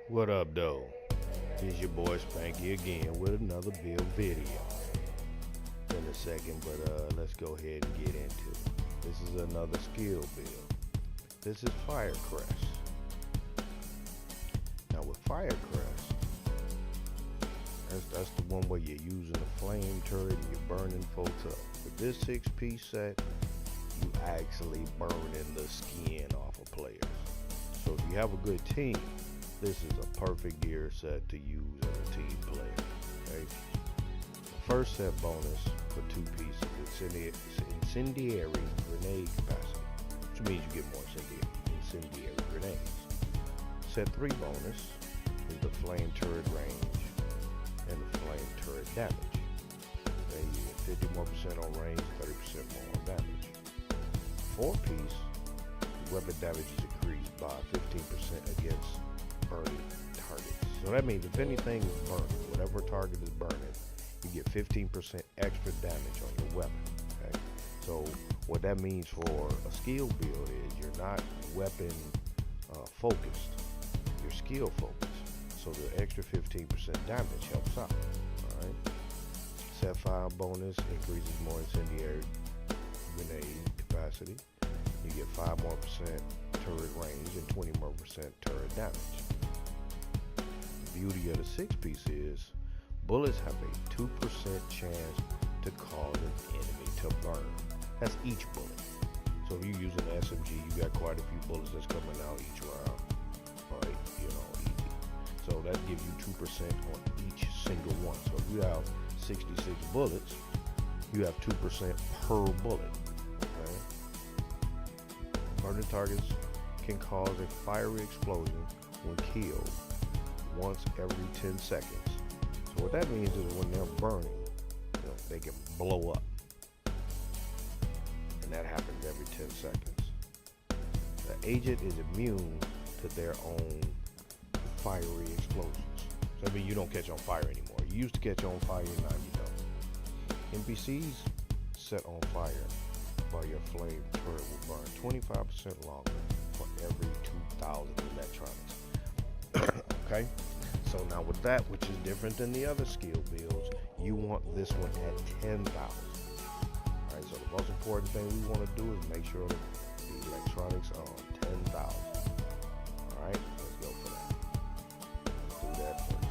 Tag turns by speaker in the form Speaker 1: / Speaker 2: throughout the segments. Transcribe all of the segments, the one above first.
Speaker 1: What up, though? It's your boy Spanky again with another build video. In a second, but let's go ahead and get into it. This is another skill build. This is Firecrest. Now with Firecrest, that's the one where you're using a flame turret and you're burning folks up. With this 6-piece set, you actually burning the skin off of players. So if you have a good team, this is a perfect gear set to use as a team player. Okay? The first set bonus for 2 pieces is incendiary grenade capacity, which means you get more incendiary grenades. Set 3 bonus is the flame turret range and the flame turret damage. Okay, you get 50 more percent on range, 30% more on damage. 4-piece weapon damage is increased by 15% against burning targets. So that means if anything is burning, whatever target is burning, you get 15% extra damage on your weapon. Okay? So what that means for a skill build is you're not weapon focused, you're skill focused. So the extra 15% damage helps out. Alright. Set 5 bonus increases more incendiary grenade capacity. You get 5 more percent turret range and 20 more percent turret damage. The beauty of the 6-piece is bullets have a 2% chance to cause an enemy to burn. That's each bullet. So if you use an SMG, you got quite a few bullets that's coming out each round. Right? You know, easy. So that gives you 2% on each single one. So if you have 66 bullets, you have 2% per bullet. Okay? Burning targets can cause a fiery explosion when killed once every 10 seconds. So what that means is when they're burning, they can blow up. And that happens every 10 seconds. The agent is immune to their own fiery explosions. So I mean, you don't catch on fire anymore. You used to catch on fire, now you don't. NPCs set on fire by your flame turret will burn 25% longer for every 2,000 electronics. Okay? So now with that, which is different than the other skill builds, you want this one at 10,000. Alright, so the most important thing we want to do is make sure that the electronics are on 10,000. Alright, let's go for that. Let's do that first.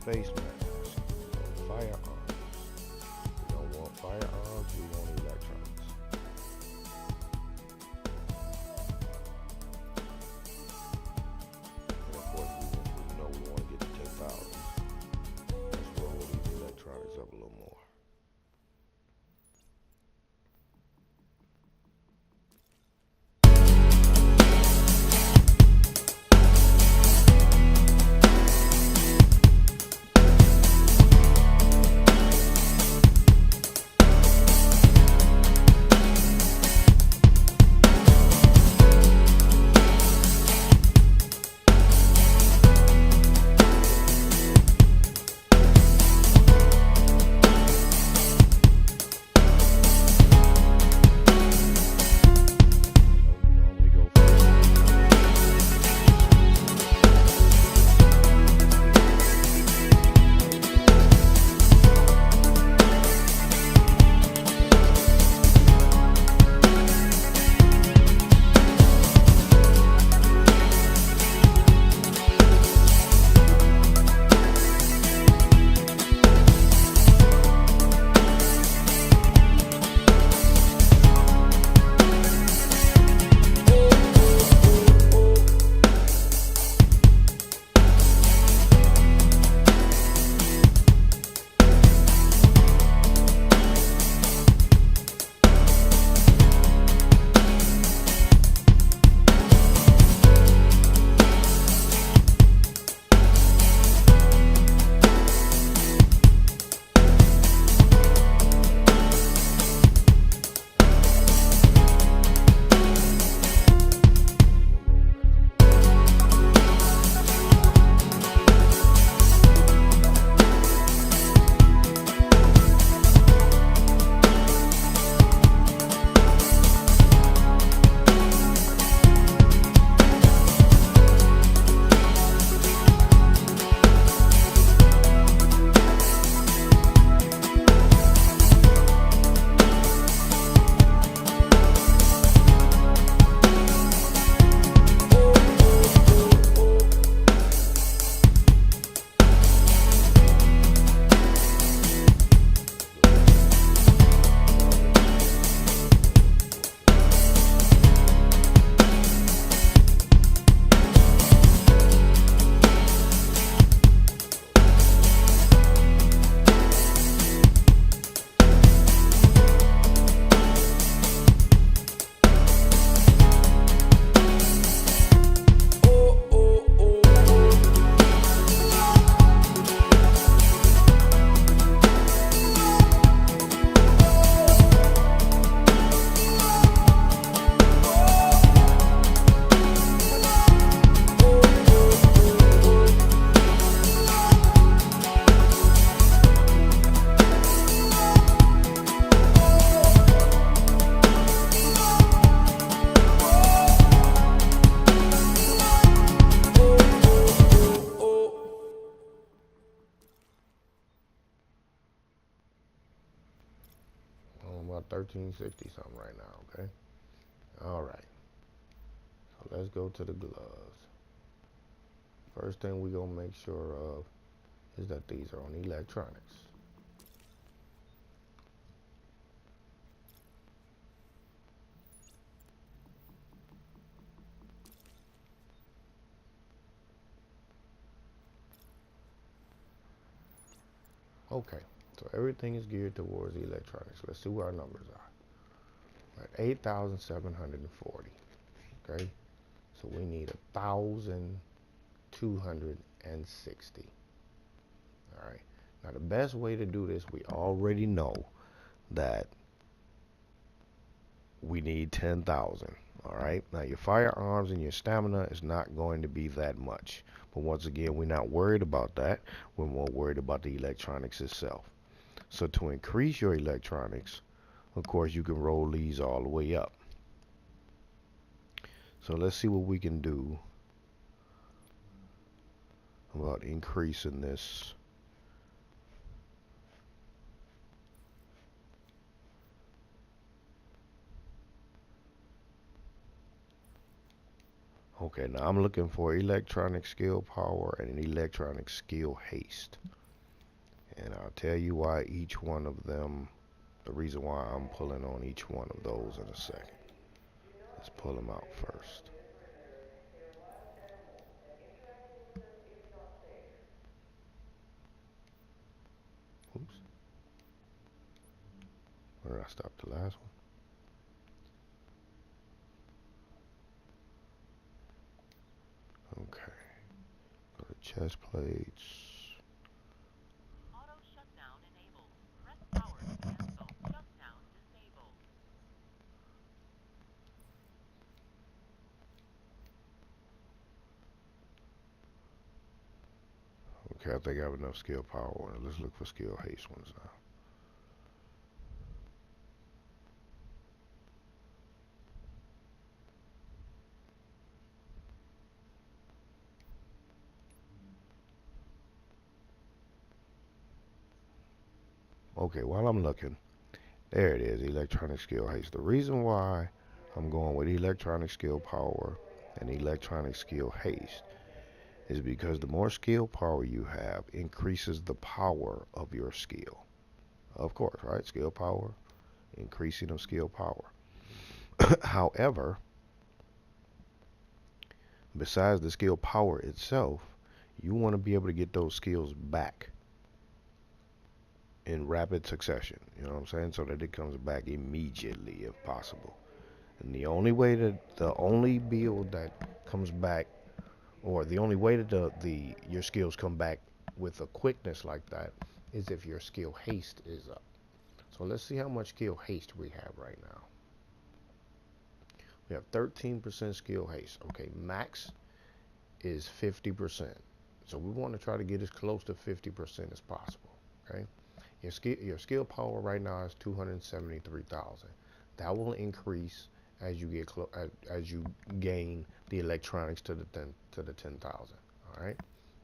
Speaker 1: Face mask. So firearms. We don't want firearms, we want electronics. And of course, we know we want to get to 10,000. Let's roll these electronics up a little more. 1360 something right now, okay? All right. So let's go to the gloves. First thing we're going to make sure of is that these are on electronics. Okay, so everything is geared towards electronics. Let's see what our numbers are. At 8,740. Okay, so we need 1,260. All right. Now the best way to do this, we already know that we need 10,000. All right. Now your firearms and your stamina is not going to be that much. But once again, we're not worried about that. We're more worried about the electronics itself. So to increase your electronics, of course, you can roll these all the way up. So let's see what we can do about increasing this. Okay, now I'm looking for electronic skill power and an electronic skill haste. And I'll tell you why each one of them, the reason why I'm pulling on each one of those in a second. Let's pull them out first. Oops. Where did I stop the last one? Okay. Go to chest plates.
Speaker 2: Auto shutdown enabled. Press power to cancel. Shutdown disabled.
Speaker 1: Okay, I think I have enough skill power on it. Let's look for skill haste ones now. Okay, while I'm looking, there it is, electronic skill haste. The reason why I'm going with electronic skill power and electronic skill haste is because the more skill power you have increases the power of your skill. Of course, right? Skill power, increasing of skill power. However, besides the skill power itself, you want to be able to get those skills back in rapid succession. You know what I'm saying? So that it comes back immediately if possible. And the only build that comes back, or the only way that your skills come back with a quickness like that is if your skill haste is up. So let's see how much skill haste we have right now. We have 13% skill haste. Okay, max is 50%. So we want to try to get as close to 50% as possible. Okay, your skill power right now is 273,000. That will increase as you get as you gain the electronics to the 10,000. All right,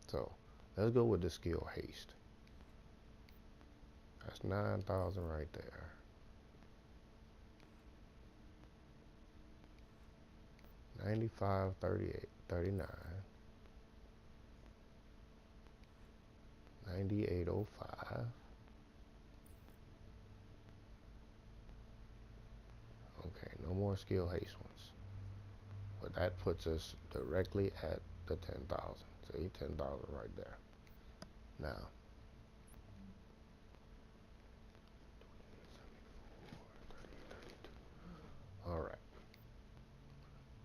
Speaker 1: so let's go with the skill haste. That's 9,000 right there. 95, 38, 39, 9805. Okay, no more skill haste ones. But that puts us directly at the 10,000. See, 10,000 right there. Now, all right.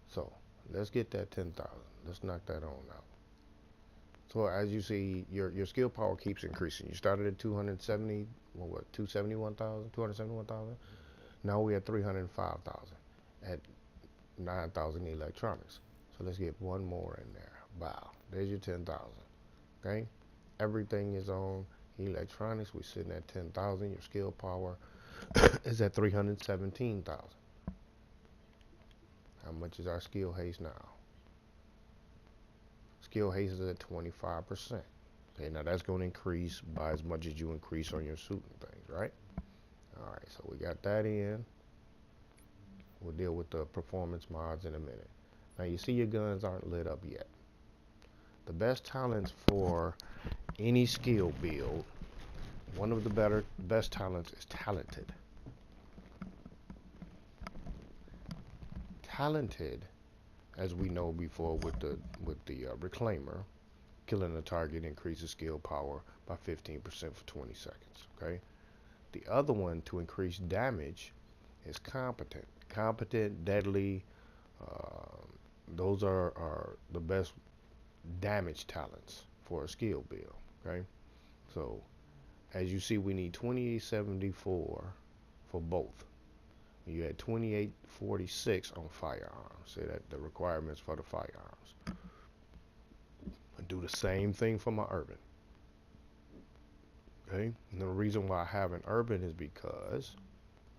Speaker 1: So let's get that 10,000. Let's knock that on out. So as you see, your skill power keeps increasing. You started at 270, what, 271,000, 271,000. Now we're at 305,000 at 9,000 electronics. So let's get one more in there. Wow, there's your 10,000. Okay, everything is on electronics. We're sitting at 10,000. Your skill power is at 317,000. How much is our skill haste now? Skill haste is at 25%. Okay, now that's going to increase by as much as you increase on your suit and things, right? Alright, so we got that in. We'll deal with the performance mods in a minute. Now you see your guns aren't lit up yet. The best talents for any skill build, one of the best talents is talented. Talented, as we know before with the reclaimer, killing a target increases skill power by 15% for 20 seconds. Okay. The other one to increase damage is competent. Competent, deadly. Those are the best damage talents for a skill build. Okay. So as you see, we need 2874 for both. You had 2846 on firearms. Say that the requirements for the firearms. And do the same thing for my urban. Okay. And the reason why I have an urban is because,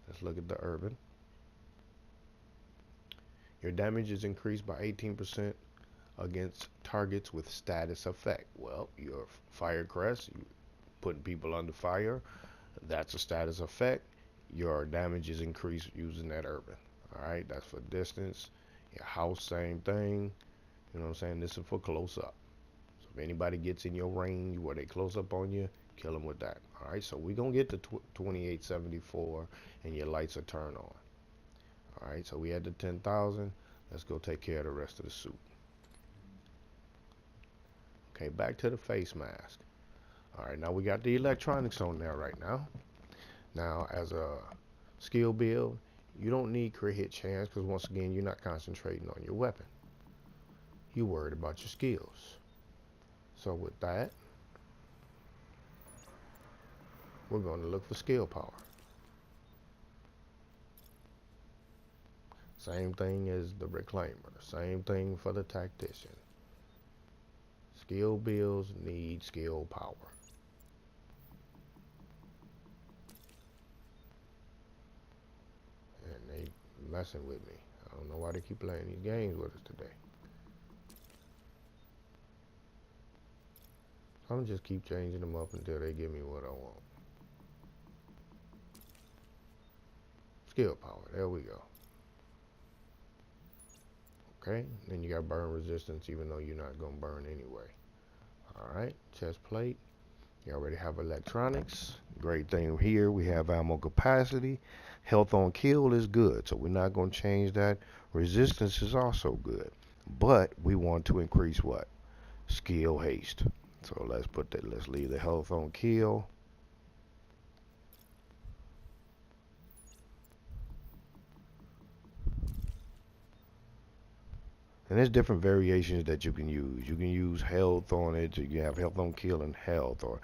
Speaker 1: let's look at the urban. Your damage is increased by 18% against targets with status effect. Well, your Firecrest, you putting people under fire, that's a status effect. Your damage is increased using that urban. Alright, that's for distance. Your house, same thing. You know what I'm saying? This is for close up. So if anybody gets in your range where they close up on you, kill them with that. Alright, so we're going to get to 2874 and your lights are turned on. Alright, so we had the 10,000. Let's go take care of the rest of the suit. Okay, back to the face mask. Alright, now we got the electronics on there right now. Now, as a skill build, you don't need crit hit chance because once again, you're not concentrating on your weapon. You're worried about your skills. So with that, we're going to look for skill power. Same thing as the reclaimer. Same thing for the tactician. Skill builds need skill power. And they messing with me. I don't know why they keep playing these games with us today. I'm gonna just keep changing them up until they give me what I want. Skill power, there we go. Okay, then you got burn resistance even though you're not gonna burn anyway. Alright, chest plate. You already have electronics. Great thing here, we have ammo capacity. Health on kill is good, so we're not gonna change that. Resistance is also good. But we want to increase what? Skill haste. So let's leave the health on kill. And there's different variations that you can use. You can use health on it. You can have health on kill and health, or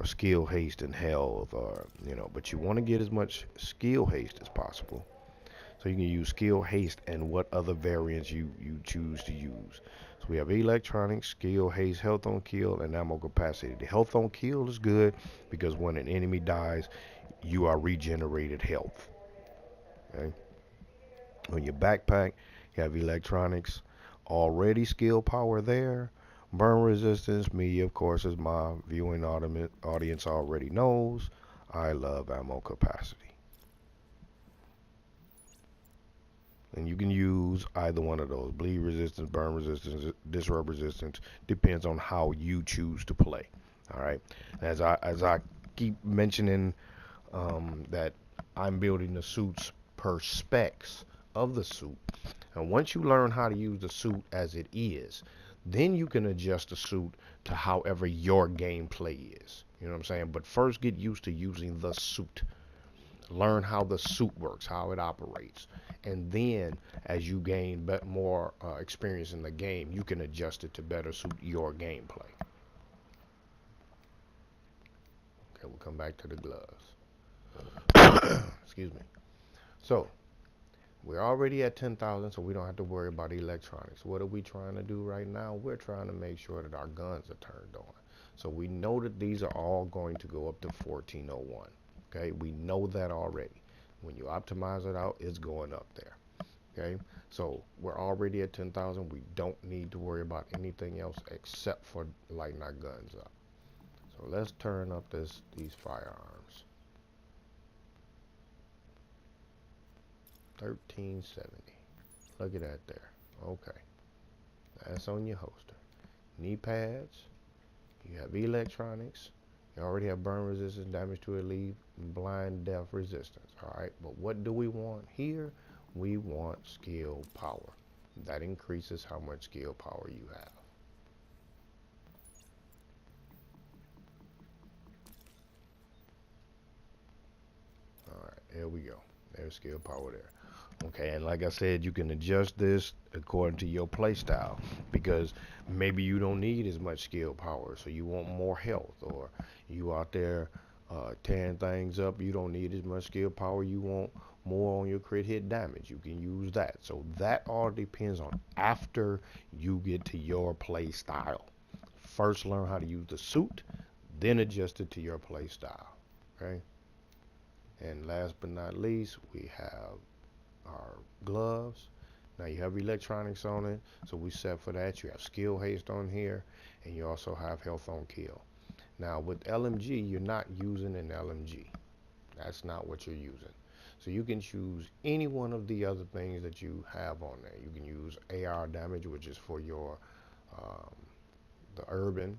Speaker 1: skill haste and health, or but you want to get as much skill haste as possible. So you can use skill haste and what other variants you choose to use. So we have electronics, skill haste, health on kill, and ammo capacity. The health on kill is good because when an enemy dies, you are regenerated health. Okay. On your backpack, you have electronics, already skill power there. Burn resistance, me of course, as my viewing audience already knows, I love ammo capacity. And you can use either one of those. Bleed resistance, burn resistance, disrupt resistance. Depends on how you choose to play. Alright. As I keep mentioning that I'm building the suits per specs of the suit. And once you learn how to use the suit as it is, then you can adjust the suit to however your gameplay is. You know what I'm saying? But first get used to using the suit. Learn how the suit works, how it operates. And then as you gain more experience in the game, you can adjust it to better suit your gameplay. Okay, we'll come back to the gloves. Excuse me. So we're already at 10,000, so we don't have to worry about electronics. What are we trying to do right now? We're trying to make sure that our guns are turned on. So we know that these are all going to go up to 1401. Okay, we know that already. When you optimize it out, it's going up there. Okay, so we're already at 10,000. We don't need to worry about anything else except for lighting our guns up. So let's turn up these firearms. 1370. Look at that there. Okay. That's on your holster. Knee pads. You have electronics. You already have burn resistance, damage to elite, blind death resistance. Alright, but what do we want here? We want skill power. That increases how much skill power you have. Alright, there we go. There's skill power there. Okay, and like I said, you can adjust this according to your play style, because maybe you don't need as much skill power, so you want more health, or you out there tearing things up, you don't need as much skill power, you want more on your crit hit damage, you can use that. So that all depends on after you get to your play style. First learn how to use the suit, then adjust it to your play style. Okay, and last but not least, we have our gloves. Now you have electronics on it, so we set for that. You have skill haste on here, and you also have health on kill. Now with LMG, you're not using an LMG. That's not what you're using. So you can choose any one of the other things that you have on there. You can use AR damage, which is for your the urban.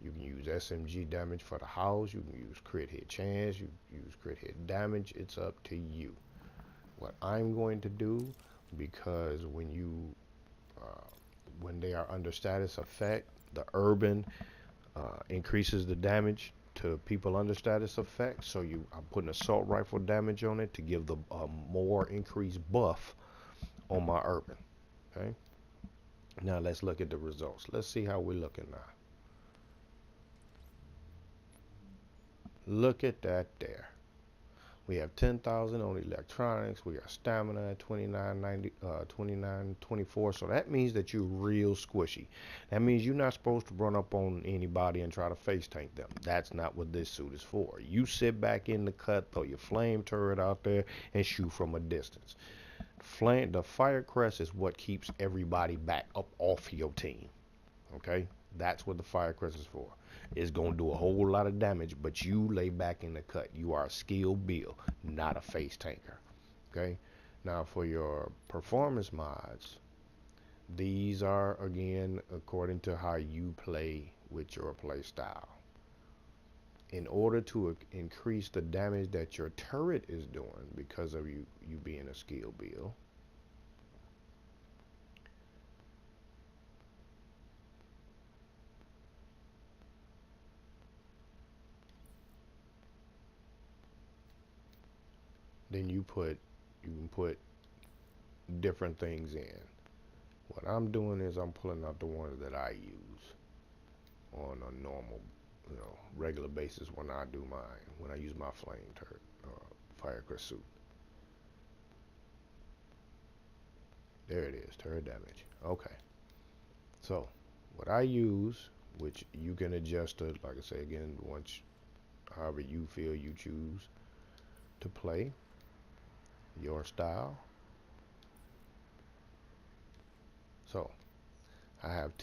Speaker 1: You can use SMG damage for the house. You can use crit hit chance. You can use crit hit damage. It's up to you. What I'm going to do, because when they are under status effect, the urban increases the damage to people under status effect. So I'm putting assault rifle damage on it to give the more increased buff on my urban. Okay. Now let's look at the results. Let's see how we're looking now. Look at that there. We have 10,000 on electronics. We got stamina at 2924. So that means that you're real squishy. That means you're not supposed to run up on anybody and try to face tank them. That's not what this suit is for. You sit back in the cut, throw your flame turret out there, and shoot from a distance. The Firecrest is what keeps everybody back up off your team. Okay? That's what the Firecrest is for. It's going to do a whole lot of damage, but you lay back in the cut. You are a skilled build, not a face tanker. Okay? Now for your performance mods, these are, again, according to how you play with your play style. In order to increase the damage that your turret is doing because of you being a skilled build, then you can put different things in. What I'm doing is I'm pulling out the ones that I use on a normal, regular basis when I do mine, when I use my flame turret, Firecrest suit. There it is, turret damage. Okay. So what I use, which you can adjust to, like I say again, however you feel you choose to play your style. So I have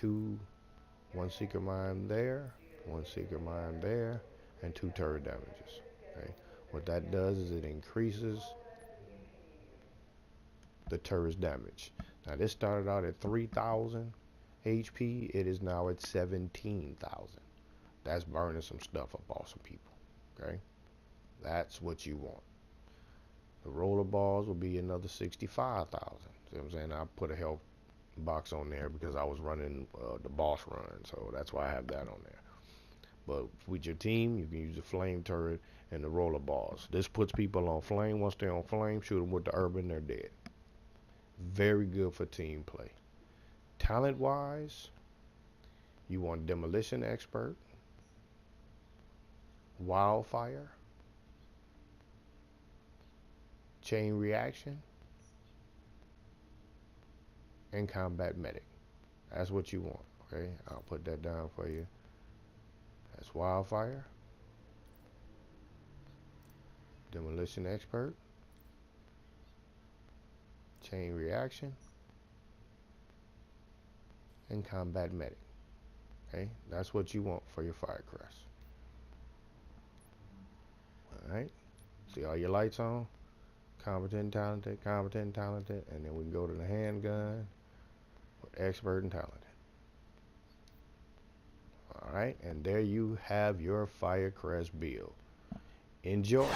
Speaker 1: one seeker mine there, one seeker mine there, and 2 turret damages. Okay. What that does is it increases the turret's damage. Now this started out at 3,000 HP. It is now at 17,000. That's burning some stuff up off some people. Okay. That's what you want. The roller balls will be another 65,000. See what I'm saying? I put a health box on there because I was running the boss run, so that's why I have that on there. But with your team, you can use the flame turret and the roller balls. This puts people on flame. Once they're on flame, shoot them with the urban, they're dead. Very good for team play. Talent wise, you want demolition expert, wildfire, chain reaction, and combat medic. That's what you want. Okay, I'll put that down for you. That's wildfire, demolition expert, chain reaction, and combat medic. Okay, that's what you want for your Firecrest. Alright, see all your lights on? competent, talented, and then we can go to the handgun, expert and talented. Alright, and there you have your Firecrest build. Enjoy.